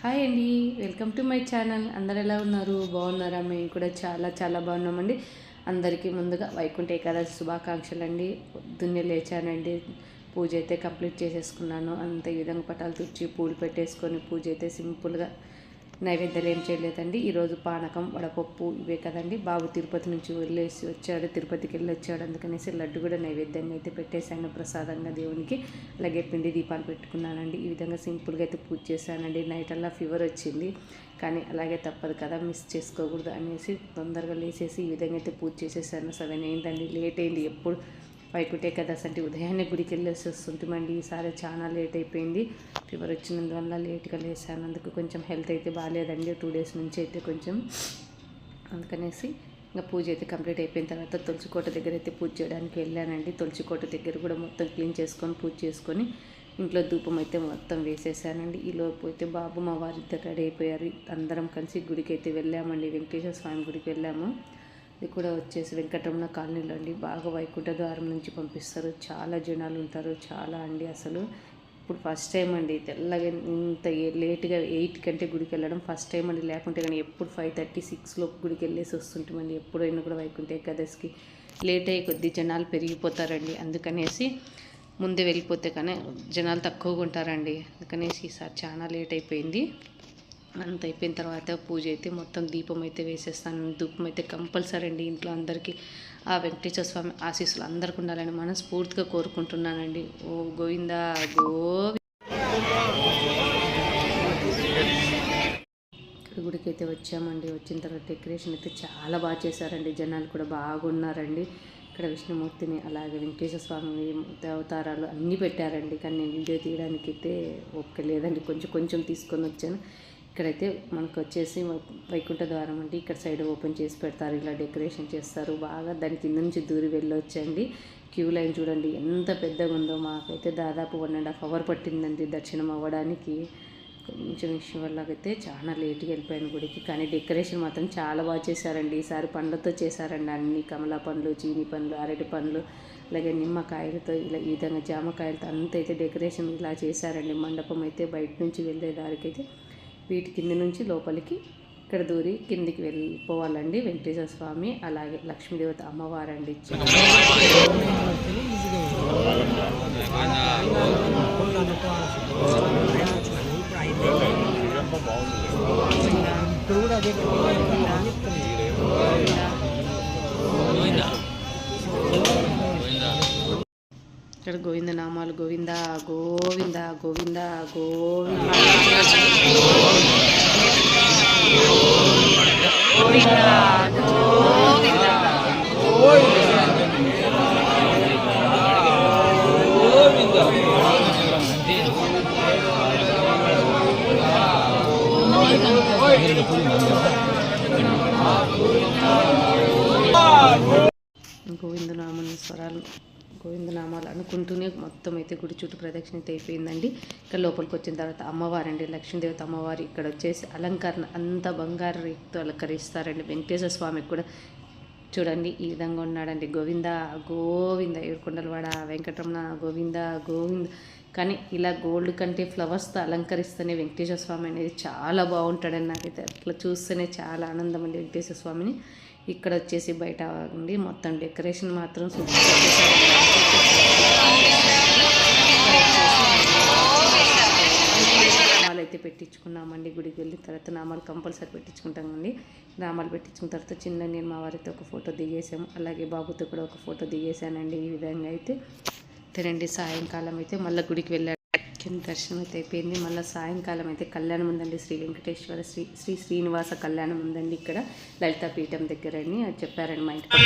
Hi అండి, welcome to my channel. అందరు ఎలా ఉన్నారు? బాగున్నారా? మేము కూడా చాలా చాలా బాగున్నామండి. అందరికీ ముందుగా వైకుంఠ ఏకాదశి శుభాకాంక్షలు అండి. పొద్దున్నే లేచానండి, పూజ అయితే కంప్లీట్ చేసేసుకున్నాను. అంత ఈ విధంగా పటాలు తుడిచి పూలు పెట్టేసుకొని పూజ అయితే సింపుల్గా, నైవేద్యాలు ఏం చేయలేదండి. ఈరోజు పానకం, వడపప్పు ఇవే కదండి. బాబు తిరుపతి నుంచి వెళ్ళేసి వచ్చాడు, తిరుపతికి వెళ్ళి వచ్చాడు. అందుకనేసి లడ్డు కూడా నైవేద్యంగా అయితే పెట్టేశాను ప్రసాదంగా దేవునికి. అలాగే పిండి దీపాలు పెట్టుకున్నానండి. ఈ విధంగా సింపుల్గా అయితే పూజ చేశానండి. నైట్ అలా ఫీవర్ వచ్చింది, కానీ అలాగే తప్పదు కదా, మిస్ చేసుకోకూడదు అనేసి తొందరగా లేచేసి ఈ విధంగా అయితే పూజ చేసేసాను. 7 అయిందండి, లేట్ అయింది. ఎప్పుడు వైకుంఠ ఏకాదశి అంటే ఉదయాన్నే గుడికి వెళ్ళేసి వస్తుంటామండి. ఈసారి చాలా లేట్ అయిపోయింది. ఫీవర్ వచ్చినందువల్ల లేట్గా లేసాను. అందుకు కొంచెం హెల్త్ అయితే బాగాలేదండి 2 డేస్ నుంచి అయితే కొంచెం. అందుకనేసి ఇంకా పూజ అయితే కంప్లీట్ అయిపోయిన తర్వాత తులసికోట దగ్గర అయితే పూజ చేయడానికి వెళ్ళానండి. తులసికోట దగ్గర కూడా మొత్తం క్లీన్ చేసుకొని పూజ చేసుకొని ఇంట్లో ధూపం అయితే మొత్తం వేసేసానండి. ఈలోపు అయితే బాబు మా వారిద్దరు రెడీ అయిపోయారు. అందరం కలిసి గుడికి అయితే వెళ్ళామండి. వెంకటేశ్వర స్వామి గుడికి వెళ్ళాము. ఇది కూడా వచ్చేసి వెంకటరమణ కాలనీలో అండి. బాగా వైకుంఠ ద్వారం నుంచి పంపిస్తారు. చాలా జనాలు ఉంటారు, చాలా అండి. అసలు ఇప్పుడు ఫస్ట్ టైం అండి తెల్లగా ఇంత లేట్గా 8 కంటే గుడికి వెళ్ళడం ఫస్ట్ టైం అండి. లేకుంటే కానీ ఎప్పుడు 5:30, 6 లోపు గుడికి వెళ్ళేసి వస్తుంటామండి. ఎప్పుడైనా కూడా వైకుంఠ ఏకాదశికి లేట్ అయ్యే కొద్ది జనాలు పెరిగిపోతారండి. అందుకనేసి ముందే వెళ్ళిపోతే కానీ జనాలు తక్కువగా ఉంటారండి. అందుకనేసి ఈసారి చాలా లేట్ అయిపోయింది. అంత అయిపోయిన తర్వాత పూజ అయితే మొత్తం దీపం అయితే వేసేస్తాను. ధూపం అయితే కంపల్సరీ అండి. ఇంట్లో అందరికీ ఆ వెంకటేశ్వర స్వామి ఆశీస్సులు అందరికీ ఉండాలని మనస్ఫూర్తిగా కోరుకుంటున్నానండి. ఓ గోవిందా గోవి. ఇక్కడ గుడికి అయితే వచ్చామండి. వచ్చిన తర్వాత డెకరేషన్ అయితే చాలా బాగా చేశారండి. జనాలు కూడా బాగున్నారండి. ఇక్కడ విష్ణుమూర్తిని అలాగే వెంకటేశ్వర స్వామి అవతారాలు అన్నీ పెట్టారండి. కానీ నేను వీడియో తీయడానికి అయితే ఓపిక లేదండి, కొంచెం తీసుకొని వచ్చాను. ఇక్కడైతే మనకు వచ్చేసి వైకుంఠ ద్వారం అండి. ఇక్కడ సైడ్ ఓపెన్ చేసి పెడతారు, ఇలా డెకరేషన్ చేస్తారు బాగా. దాని కింద నుంచి దూరి వెళ్ళొచ్చండి. క్యూ లైన్ చూడండి ఎంత పెద్దగా ఉందో. మాకైతే దాదాపు 1.5 hour పట్టిందండి దర్శనం అవ్వడానికి. కొంచెం విషయం వల్ల అయితే చాలా లేట్గా వెళ్ళిపోయాను గుడికి. కానీ డెకరేషన్ మాత్రం చాలా బాగా చేశారండి. ఈసారి పండ్లతో చేశారండి. అన్ని కమలా పండ్లు, చీని పండ్లు, అరటి పండ్లు, అలాగే నిమ్మకాయలతో ఇలా ఈ విధంగా జామకాయలతో అంత అయితే డెకరేషన్ ఇలా చేశారండి. మండపం అయితే బయట నుంచి వెళ్ళే దారికి అయితే వీటి కింద నుంచి లోపలికి ఇక్కడ దూరి కిందికి వెళ్ళిపోవాలండి. వెంకటేశ్వర స్వామి అలాగే లక్ష్మీదేవత అమ్మవారండి. ఇక్కడ గోవింద నామాలు, గోవింద గోవింద గోవింద గోవింద గోవిందనామని స్వరాలు, గోవిందనామాలు అనుకుంటూనే మొత్తం అయితే గుడి చుట్టూ ప్రదక్షిణ అయితే అయిపోయిందండి. ఇక్కడ లోపలికి వచ్చిన తర్వాత అమ్మవారండి, లక్ష్మీదేవత అమ్మవారు. ఇక్కడ వచ్చేసి అలంకరణ అంతా బంగారు రేటుతో అలంకరిస్తారండి. వెంకటేశ్వర స్వామికి కూడా చూడండి ఈ విధంగా ఉన్నాడండి. గోవింద గోవింద, ఏడుకొండలవాడ వెంకటరమణ గోవింద గోవింద. కానీ ఇలా గోల్డ్ కంటే ఫ్లవర్స్తో అలంకరిస్తేనే వెంకటేశ్వర స్వామి అనేది చాలా బాగుంటాడని నాకైతే అట్లా చూస్తేనే చాలా ఆనందం అండి వెంకటేశ్వర స్వామిని. ఇక్కడ వచ్చేసి బయట ఉండి మొత్తం డెకరేషన్ మాత్రం సూపర్ నామాలు అయితే పెట్టించుకున్నామండి. గుడికి వెళ్ళిన తర్వాత నామాలు కంపల్సరీ పెట్టించుకుంటామండి. నామాలు పెట్టించుకున్న తర్వాత చిన్న నేను మా వారితో ఒక ఫోటో దిగేసాము, అలాగే బాబుతో కూడా ఒక ఫోటో దిగేసానండి. ఈ విధంగా అయితే తినండి. సాయంకాలం అయితే మళ్ళీ గుడికి వెళ్ళాడు. దర్శనం అయితే అయిపోయింది. మళ్ళీ సాయంకాలం అయితే కళ్యాణం ఉందండి. శ్రీ వెంకటేశ్వర శ్రీ శ్రీనివాస కళ్యాణం ఉందండి ఇక్కడ లలితాపీఠం దగ్గర అని చెప్పారండి మా ఇంటికి.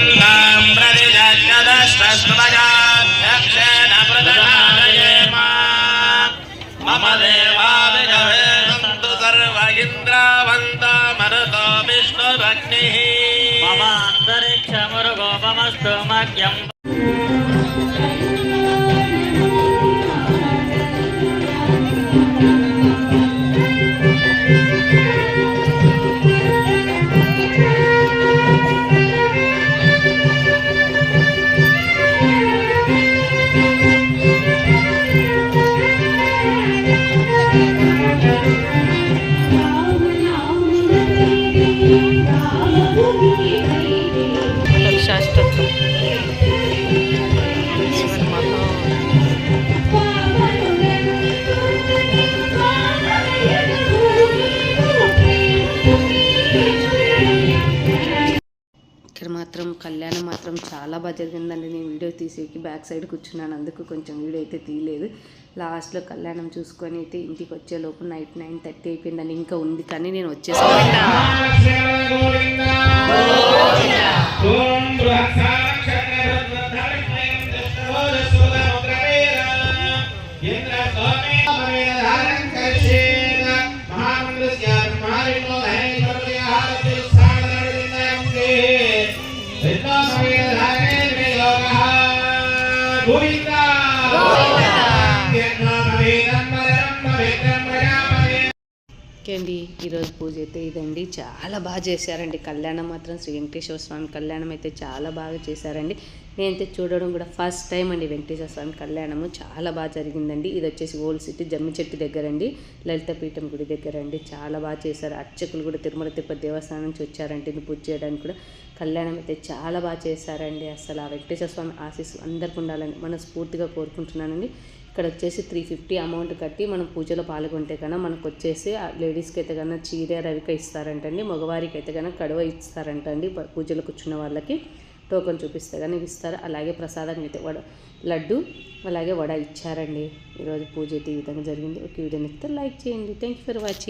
కళ్యాణం మాత్రం చాలా బాగా జరిగిందండి. నేను వీడియో తీసేకి బ్యాక్ సైడ్ కూర్చున్నాను, అందుకు కొంచెం వీడియో అయితే తీయలేదు. లాస్ట్లో కళ్యాణం చూసుకొని అయితే ఇంటికి వచ్చేలోపు నైట్ 9:30 అయిపోయిందండి. ఇంకా ఉంది కానీ నేను వచ్చేసాను. ఓకే అండి, ఈరోజు పూజ అయితే ఇదండి. చాలా బాగా చేశారండి కళ్యాణం మాత్రం. శ్రీ వెంకటేశ్వర స్వామి కళ్యాణం అయితే చాలా బాగా చేశారండి. నేనైతే చూడడం కూడా ఫస్ట్ టైం అండి వెంకటేశ్వర స్వామి కళ్యాణము. చాలా బాగా జరిగిందండి. ఇది వచ్చేసి ఓల్డ్ సిటీ జమ్మి చెట్టు దగ్గర అండి, లలితపీఠం గుడి దగ్గర అండి. చాలా బాగా చేశారు. అర్చకులు కూడా తిరుమల తిరుపతి దేవస్థానం నుంచి వచ్చారంటే ఇది పూజ చేయడానికి కూడా. కళ్యాణం అయితే చాలా బాగా చేశారండి. అసలు ఆ వెంకటేశ్వర స్వామి ఆశీస్సు అందరికి ఉండాలని మనస్ఫూర్తిగా కోరుకుంటున్నానండి. ఇక్కడ వచ్చేసి 350 అమౌంట్ కట్టి మనం పూజలో పాల్గొంటే కన్నా మనకు వచ్చేసి లేడీస్కి అయితే కన్నా చీర రవిక ఇస్తారంటండి, మగవారికి అయితే కన్నా కడువ ఇస్తారంటండి. పూజలో కూర్చున్న వాళ్ళకి టోకన్ చూపిస్తే కానీ ఇస్తారు. అలాగే ప్రసాదం అయితే లడ్డు అలాగే వడ ఇచ్చారండి. ఈరోజు పూజ అయితే ఈ విధంగా జరిగింది. ఒక వీడియోని ఇస్తే లైక్ చేయండి. Thank you for watching.